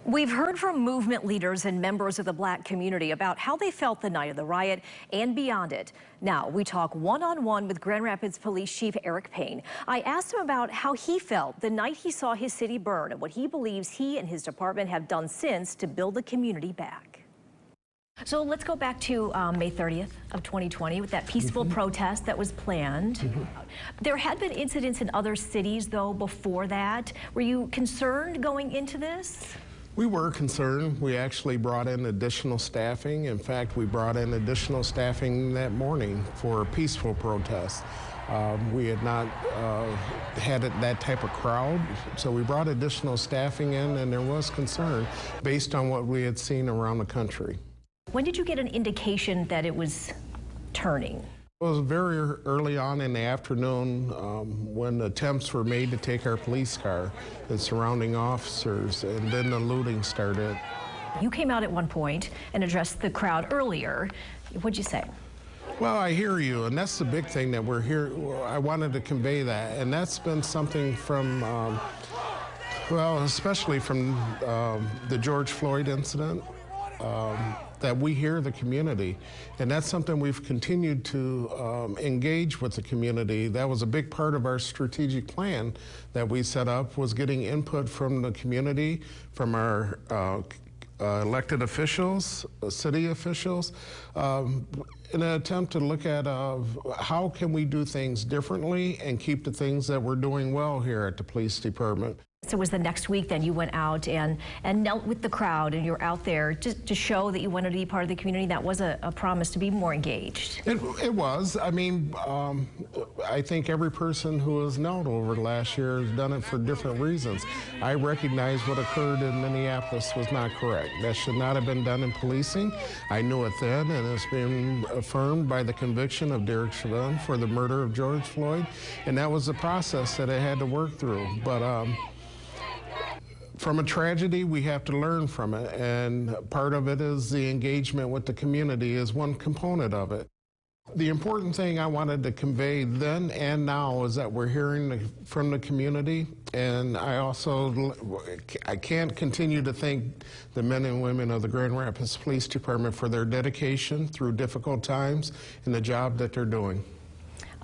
We've heard from movement leaders and members of the Black community about how they felt the night of the riot and beyond it. Now, we talk one-on-one with Grand Rapids Police Chief Eric Payne. I asked him about how he felt the night he saw his city burn and what he believes he and his department have done since to build the community back. So let's go back to May 30th of 2020 with that peaceful protest that was planned. There had been incidents in other cities, though, before that. Were you concerned going into this? We were concerned. We actually brought in additional staffing. In fact, we brought in additional staffing that morning for a peaceful protest. We had not had that type of crowd, so we brought additional staffing in, and there was concern based on what we had seen around the country. When did you get an indication that it was turning? It was very early on in the afternoon when attempts were made to take our police car and surrounding officers, and then the looting started. You came out at one point and addressed the crowd earlier. What'd you say? Well, I hear you, and that's the big thing that we're here. I wanted to convey that, and that's been something from, well, especially from the George Floyd incident. That we hear the community, and that's something we've continued to engage with the community. That was a big part of our strategic plan that we set up, was getting input from the community, from our elected officials, city officials, in an attempt to look at how can we do things differently and keep the things that we're doing well here at the police department. So it was the next week then you went out and knelt with the crowd, and you're out there just to show that you wanted to be part of the community. That was a promise to be more engaged. It was. I mean, I think every person who has knelt over the last year has done it for different reasons. I recognize what occurred in Minneapolis was not correct. That should not have been done in policing. I knew it then, and it's been affirmed by the conviction of Derek Chauvin for the murder of George Floyd, and that was the process that I had to work through. But from a tragedy, we have to learn from it, and part of it is the engagement with the community is one component of it. The important thing I wanted to convey then and now is that we're hearing from the community, and I can't continue to thank the men and women of the Grand Rapids Police Department for their dedication through difficult times and the job that they're doing.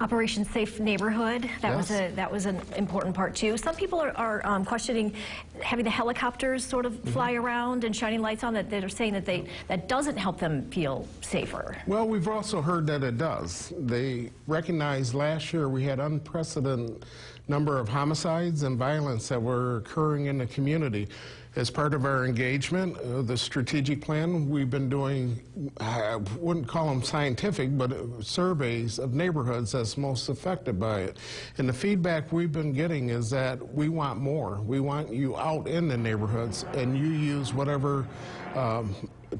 Operation Safe Neighborhood, that was an important part too. Some people are questioning having the helicopters sort of fly around and shining lights on that. They're saying that that doesn't help them feel safer. Well, we've also heard that it does. They recognized last year we had unprecedented number of homicides and violence that were occurring in the community. As part of our engagement, the strategic plan, we've been doing, I wouldn't call them scientific, but surveys of neighborhoods that's most affected by it. And the feedback we've been getting is that we want more. We want you out in the neighborhoods, and you use whatever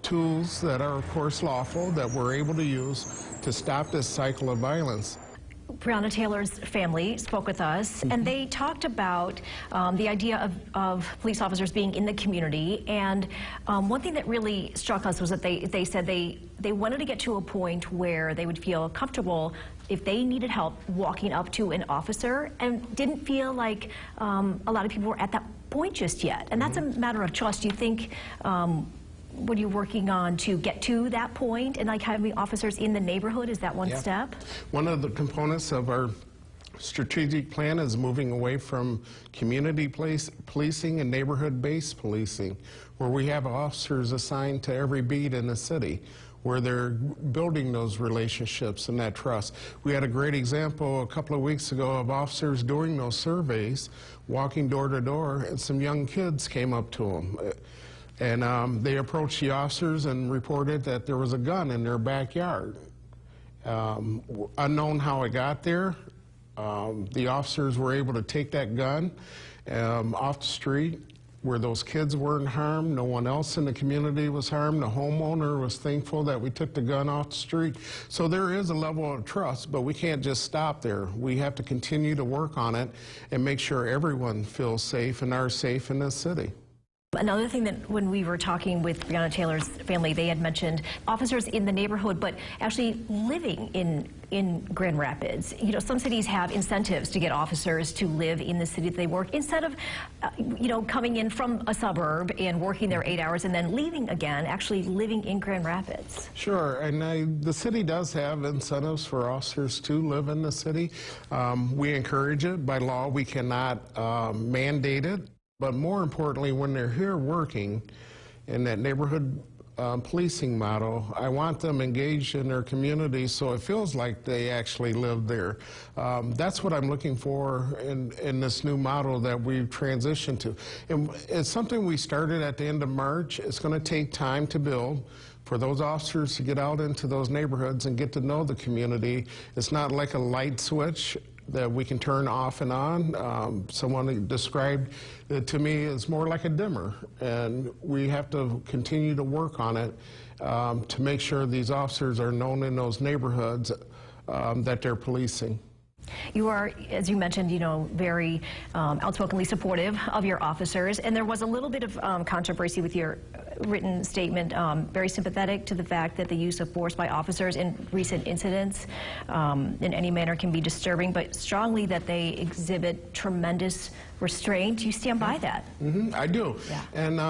tools that are, of course, lawful, that we're able to use to stop this cycle of violence. Breonna Taylor's family spoke with us, and they talked about the idea of police officers being in the community. And one thing that really struck us was that they said they wanted to get to a point where they would feel comfortable if they needed help walking up to an officer, and didn't feel like a lot of people were at that point just yet. And that's a matter of trust. Do you think what are you working on to get to that point, and like having officers in the neighborhood, is that one step? One of the components of our strategic plan is moving away from community policing and neighborhood-based policing, where we have officers assigned to every beat in the city, where they're building those relationships and that trust. We had a great example a couple of weeks ago of officers doing those surveys, walking door to door, and some young kids came up to them. And they approached the officers and reported that there was a gun in their backyard. Unknown how it got there, the officers were able to take that gun off the street where those kids weren't harmed. No one else in the community was harmed. The homeowner was thankful that we took the gun off the street. So there is a level of trust, but we can't just stop there. We have to continue to work on it and make sure everyone feels safe and are safe in this city. Another thing that when we were talking with Breonna Taylor's family, they had mentioned officers in the neighborhood, but actually living in Grand Rapids. You know, some cities have incentives to get officers to live in the city that they work instead of, you know, coming in from a suburb and working there 8 hours and then leaving again, actually living in Grand Rapids. Sure, and the city does have incentives for officers to live in the city. We encourage it. By law, we cannot mandate it. But more importantly, when they're here working in that neighborhood policing model, I want them engaged in their community so it feels like they actually live there. That's what I'm looking for in this new model that we've transitioned to. And it's something we started at the end of March. It's going to take time to build. For those officers to get out into those neighborhoods and get to know the community. It's not like a light switch that we can turn off and on. Someone described it to me as more like a dimmer, and we have to continue to work on it to make sure these officers are known in those neighborhoods that they're policing. You are, as you mentioned, you know, very outspokenly supportive of your officers, and there was a little bit of controversy with your written statement, very sympathetic to the fact that the use of force by officers in recent incidents in any manner can be disturbing, but strongly that they exhibit tremendous restraint. Do you stand by that? I do. Yeah. And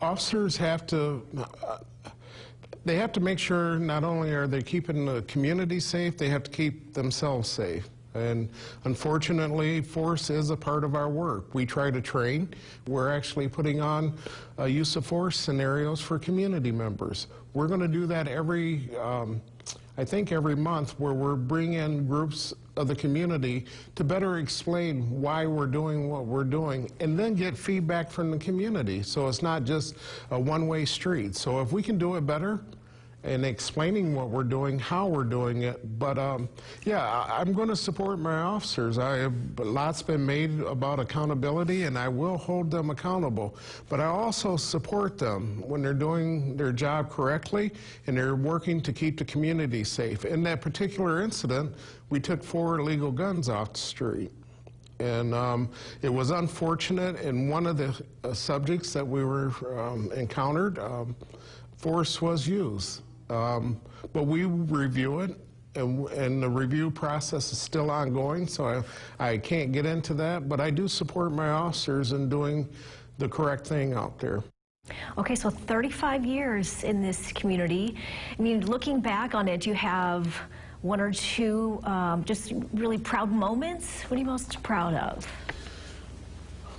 officers have to they have to make sure not only are they keeping the community safe, they have to keep themselves safe. And unfortunately, force is a part of our work. We try to train. We're actually putting on use of force scenarios for community members. We're going to do that I think every month, where we're bringing in groups of the community to better explain why we're doing what we're doing and then get feedback from the community. So it's not just a one-way street. So if we can do it better, and explaining what we're doing, how we're doing it. But yeah, I'm going to support my officers. Lots been made about accountability, and I will hold them accountable. But I also support them when they're doing their job correctly and they're working to keep the community safe. In that particular incident, we took 4 illegal guns off the street. And it was unfortunate, and one of the subjects that we were encountered, force was used. But we review it, and the review process is still ongoing, so I can't get into that, but I do support my officers in doing the correct thing out there. Okay, so 35 years in this community. I mean, looking back on it, you have 1 or 2 just really proud moments. What are you most proud of?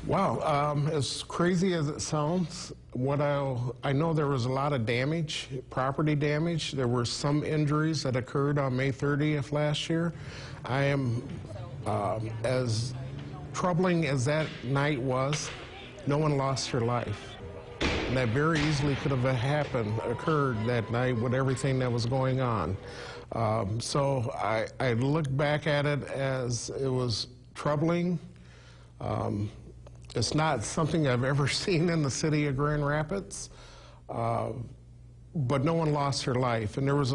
Wow, as crazy as it sounds, I know there was a lot of damage, property damage. There were some injuries that occurred on May 30th last year. I am, as troubling as that night was, no one lost their life. And that very easily could have occurred that night with everything that was going on. So I look back at it as it was troubling. It's not something I've ever seen in the city of Grand Rapids, but no one lost their life. And there was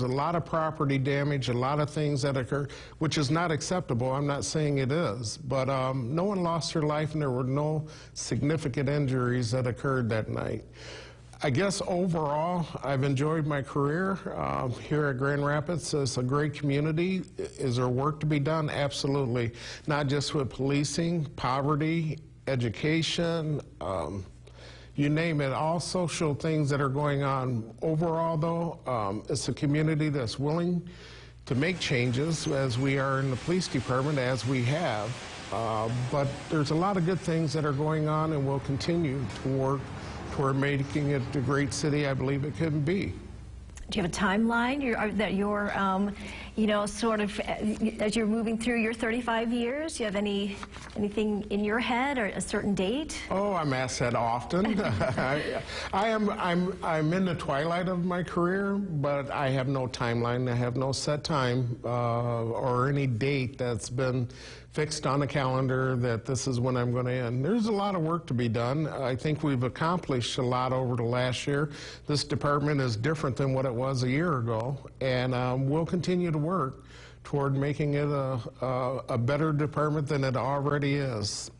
a lot of property damage, a lot of things that occurred, which is not acceptable. I'm not saying it is, but no one lost their life, and there were no significant injuries that occurred that night. I guess overall, I've enjoyed my career here at Grand Rapids. It's a great community. Is there work to be done? Absolutely. Not just with policing, poverty, education, you name it, all social things that are going on. Overall, though, it's a community that's willing to make changes, as we are in the police department, as we have. But there's a lot of good things that are going on, and we'll continue to work toward making it the great city I believe it can be. Do you have a timeline that you're, you know, sort of, as you're moving through your 35 years, do you have anything in your head or a certain date? Oh, I'm asked that often. I'm in the twilight of my career, but I have no timeline. I have no set time or any date that's been fixed on the calendar that this is when I'm going to end. There's a lot of work to be done. I think we've accomplished a lot over the last year. This department is different than what it was a year ago, and we'll continue to work toward making it a better department than it already is.